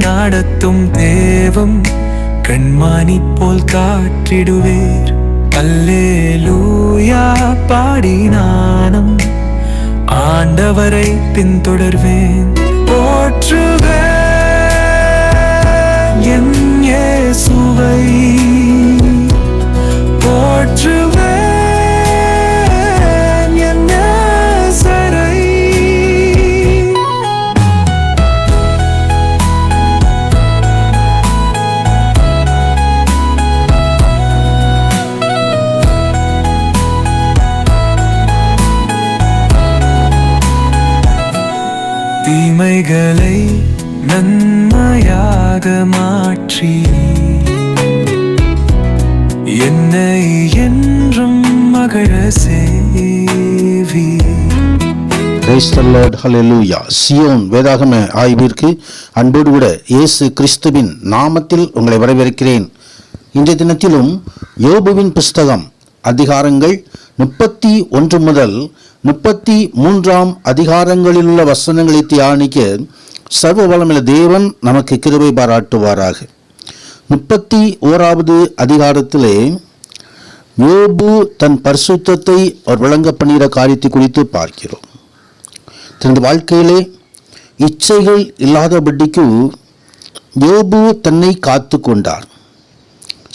நடத்தும் தேவம் கண்மானி போல் காற்றிடுவேர். அல்லேலூயா பாடி நானும் ஆண்டவரை பின்தொடர்வேன். போற்றுவேன் என் இயேசுவை, போற்றுவேன் என் நேசரை. தீமைகளை நன்மையாக மாற்றி என்னை என்றும் மகிழ செய்வி. Praise the Lord, hallelujah. Zion வேதாகம ஆய்விற்கு அன்போடு கூட இயேசு கிறிஸ்துவின் நாமத்தில் உங்களை வரவேற்கிறேன். இன்றைய தினத்திலும் யோபுவின் புஸ்தகம் அதிகாரங்கள் 31 முதல் 33 அதிகாரங்களில் உள்ள வசனங்களை தியானிக்க சர்வ வல்லமையுள்ள தேவன் நமக்கு கிருபை பாராட்டுவாராக. 31வது அதிகாரத்திலே யோபு தன் பரிசுத்தத்தை அவர் விளங்க பண்ணுகிற காரியத்தை குறித்து பார்க்கிறோம். தனது வாழ்க்கையிலே இச்சைகள் இல்லாதபடிக்கு யோபு தன்னை காத்து கொண்டார்.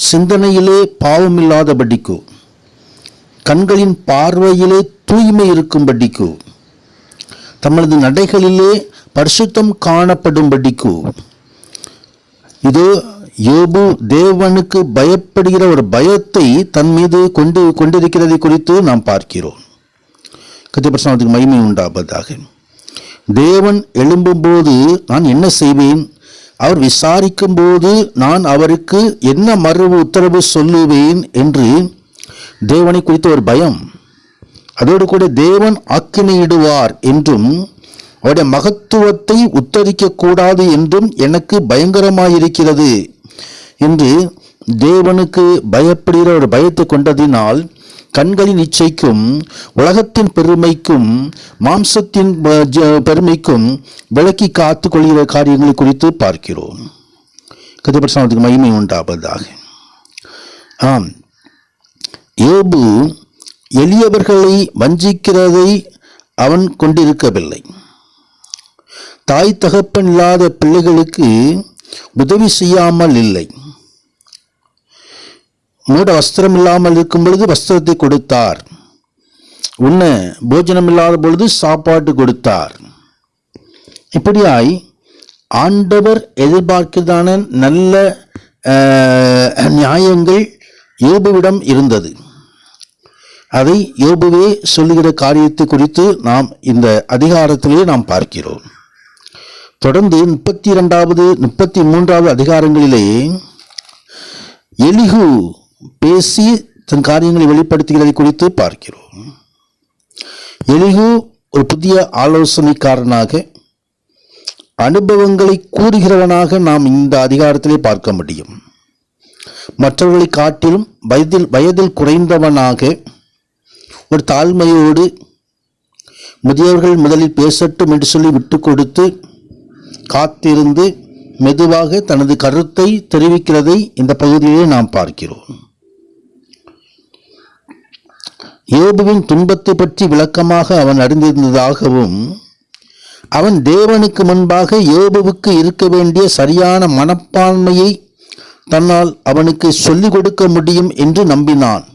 சிந்தனையிலே பாவமில்லாதபடிக்கு, கண்களின் பார்வையிலே தூய்மை இருக்கும்படிக்கு, தமது நடைகளிலே பரிசுத்தம் காணப்படும்படிக்கு, இதோ யோபு தேவனுக்கு பயப்படுகிற ஒரு பயத்தை தன் மீது கொண்டிருக்கிறதை குறித்து நாம் பார்க்கிறோம். கர்த்தருக்கு மகிமை உண்டாவதாக. தேவன் எழும்பும்போது நான் என்ன செய்வேன், அவர் விசாரிக்கும் போது நான் அவருக்கு என்ன மறு உத்தரவு சொல்லுவேன் என்று தேவனை குறித்த ஒரு பயம், அதோடு கூட தேவன் ஆக்கினையிடுவார் என்றும் அவருடைய மகத்துவத்தை உத்தரிக்க கூடாது என்றும் எனக்கு பயங்கரமாயிருக்கிறது என்று தேவனுக்கு பயப்படுகிற ஒரு பயத்தை கொண்டதினால் கண்களின் இச்சைக்கும் உலகத்தின் பெருமைக்கும் மாம்சத்தின் பெருமைக்கும் விலக்கி காத்து கொள்கிற காரியங்களை குறித்து பார்க்கிறோம். கர்த்தருக்கு மகிமை உண்டாவதாக. ஆம், யோபு எளியவர்களை வஞ்சிக்கிறதை அவன் கொண்டிருக்கவில்லை. தாய் தகப்பன் இல்லாத பிள்ளைகளுக்கு உதவி செய்யாமல் இல்லை. மூட வஸ்திரம் இல்லாமல் இருக்கும் பொழுது வஸ்திரத்தை கொடுத்தார். உண்ண போஜனம் இல்லாத பொழுது சாப்பாட்டு கொடுத்தார். இப்படியாய் ஆண்டவர் எதிர்பார்க்கிறதான நல்ல நியாயங்கள் யோபுவிடம் இருந்தது. அதை யோபுவே சொல்லுகிற காரியத்தை குறித்து நாம் இந்த அதிகாரத்திலே நாம் பார்க்கிறோம். தொடர்ந்து 32வது 33வது அதிகாரங்களிலே எலிகு பேசி தன் காரியங்களை வெளிப்படுத்துகிறதை குறித்து பார்க்கிறோம். எலிகு ஒரு புதிய ஆலோசனைக்காரனாக, அனுபவங்களை கூறுகிறவனாக நாம் இந்த அதிகாரத்திலே பார்க்க முடியும். மற்றவர்களை காட்டிலும் வயதில் குறைந்தவனாக, ஒரு தாழ்மையோடு முதியவர்கள் முதலில் பேசட்டும் என்று சொல்லி விட்டு கொடுத்து காத்திருந்து மெதுவாக தனது கருத்தை தெரிவிக்கிறதை இந்த பகுதியிலே நாம் பார்க்கிறோம். யோபுவின் துன்பத்தை பற்றி விளக்கமாக அவன் அறிந்திருந்ததாகவும், அவன் தேவனுக்கு முன்பாக யோபுவுக்கு இருக்க வேண்டிய சரியான மனப்பான்மையை தன்னால் அவனுக்கு சொல்லிக் கொடுக்க முடியும் என்று நம்பினான்.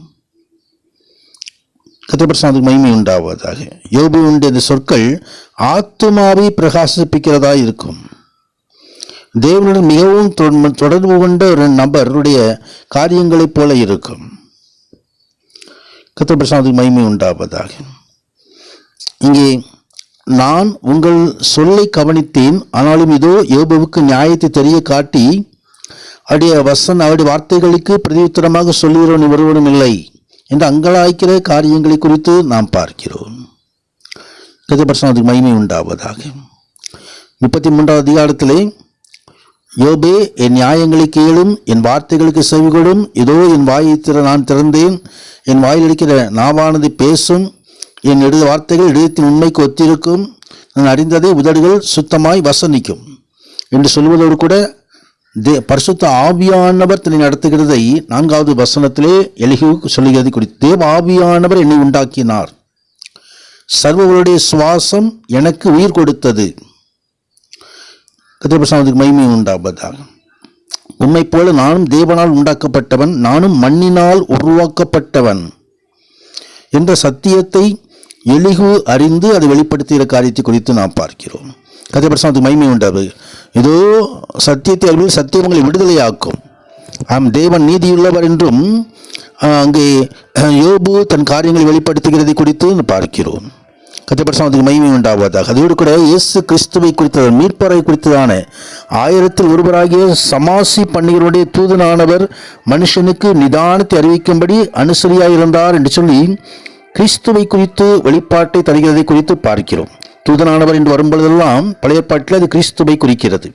கர்த்தருக்கு மகிமை உண்டாவதாக. யோபுவினுடைய இந்த சொற்கள் ஆத்துமாவை பிரகாசிப்பிக்கிறதா இருக்கும். தேவனுடன் மிகவும் தொடர்பு கொண்ட ஒரு நபருடைய காரியங்களைப் போல இருக்கும். கர்த்தருக்கு மகிமை உண்டாவதாக. இங்கே நான் உங்கள் சொல்லை கவனித்தேன், ஆனாலும் இதோ யோபுவுக்கு நியாயத்தை தெரிய காட்டி அவருடைய வார்த்தைகளுக்கு பிரதியுத்தரமாக சொல்லுகிறவன் ஒருவனும் இல்லை என்று அங்கலாய்க்கிற காரியங்களை குறித்து நாம் பார்க்கிறோம். கர்த்தருக்கு மகிமை உண்டாவதாக. 33வது அதிகாரத்திலே யோபே, என் நியாயங்களை கேளும், என் வார்த்தைகளுக்கு செவிகொடும். இதோ என் வாயை நான் திறந்தேன், என் வாயில் இருக்கிற நாவானது பேசும். என் வார்த்தைகள் இதயத்தின் உண்மைக்கு ஒத்திருக்கும். நான் அறிந்ததை உதடுகள் சுத்தமாய் வசனிக்கும் என்று சொல்வதோடு கூட பரிசுத்த ஆவியானவர் தன்னை நடத்துகிறதை 4வது வசனத்திலே எலிகூவுக்கு சொல்லுகிறது குறித்து, தேவ ஆவியானவர் என்னை உண்டாக்கினார், சர்வர்களுடைய சுவாசம் எனக்கு உயிர் கொடுத்தது. கர்த்தருடைய மகிமை உண்டாவதாக. உம்மை போல நானும் தேவனால் உண்டாக்கப்பட்டவன், நானும் மண்ணினால் உருவாக்கப்பட்டவன் என்ற சத்தியத்தை எலிகூ அறிந்து அதை வெளிப்படுத்துகிற காரியத்தை குறித்து நாம் பார்க்கிறோம். கர்த்தருடைய மகிமை உண்டாவது. இதோ சத்தியத்தை அறிவில் சத்தியம் உங்களை விடுதலையாக்கும், தேவன் நீதியுள்ளவர் என்றும் அங்கே யோபு தன் காரியங்களை வெளிப்படுத்துகிறதை குறித்து பார்க்கிறோம். கர்த்தருடைய மகிமை உண்டாவதாக. அதோடு கூட இயேசு கிறிஸ்துவை குறித்த மீட்பரை குறித்ததான 1000 ஒருவராகிய சமாசி பன்னிகருடைய தூதனானவர் மனுஷனுக்கு நிதானத்தை அறிவிக்கும்படி அனுசரியாயிருந்தார் என்று சொல்லி கிறிஸ்துவை குறித்து வெளிப்பாட்டை தருகிறதை குறித்து பார்க்கிறோம். தூதனானவர் என்று வரும்பொழுதெல்லாம் பழைய ஏற்பாட்டில் அது கிறிஸ்துவை குறிக்கிறது.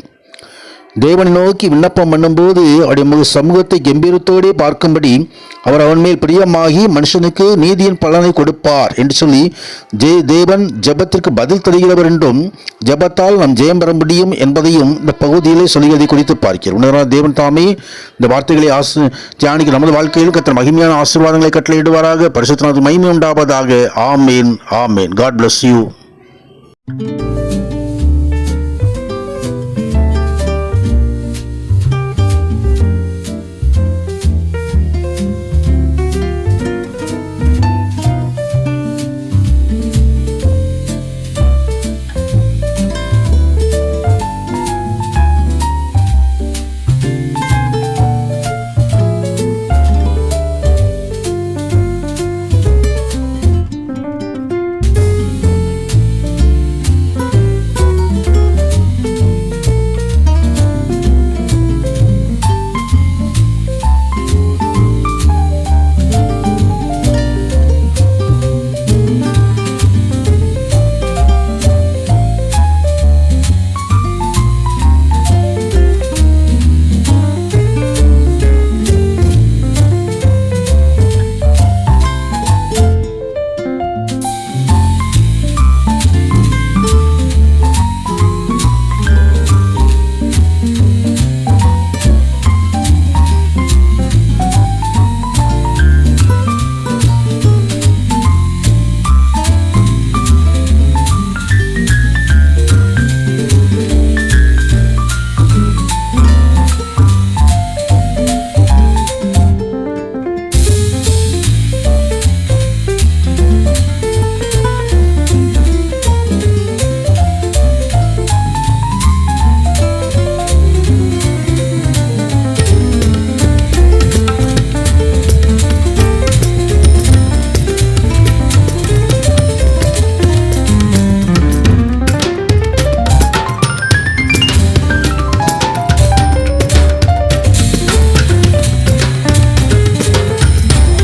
தேவனை நோக்கி விண்ணப்பம் பண்ணும்போது அவருடைய சமூகத்தை கம்பீரத்தோடே பார்க்கும்படி அவர் அவன் மேல் பிரியமாகி மனுஷனுக்கு நீதியின் பலனை கொடுப்பார் என்று சொல்லி தேவன் ஜெபத்திற்கு பதில் தருகிறவர் என்றும் ஜெபத்தால் நாம் ஜெயம் பெற முடியும் என்பதையும் இந்த பகுதியிலே சொல்கிறதை குறித்து பார்க்கிறோம். தேவன் தாமே இந்த வார்த்தைகளை தியானிக்க நமது வாழ்க்கையில் கர்த்தர் மகிமையான ஆசீர்வாதங்களை கட்டளையிடுவாராக. பரிசுத்தநாமத்துக்கு மகிமை உண்டாவதாக. ஆமேன், ஆமேன். God bless you.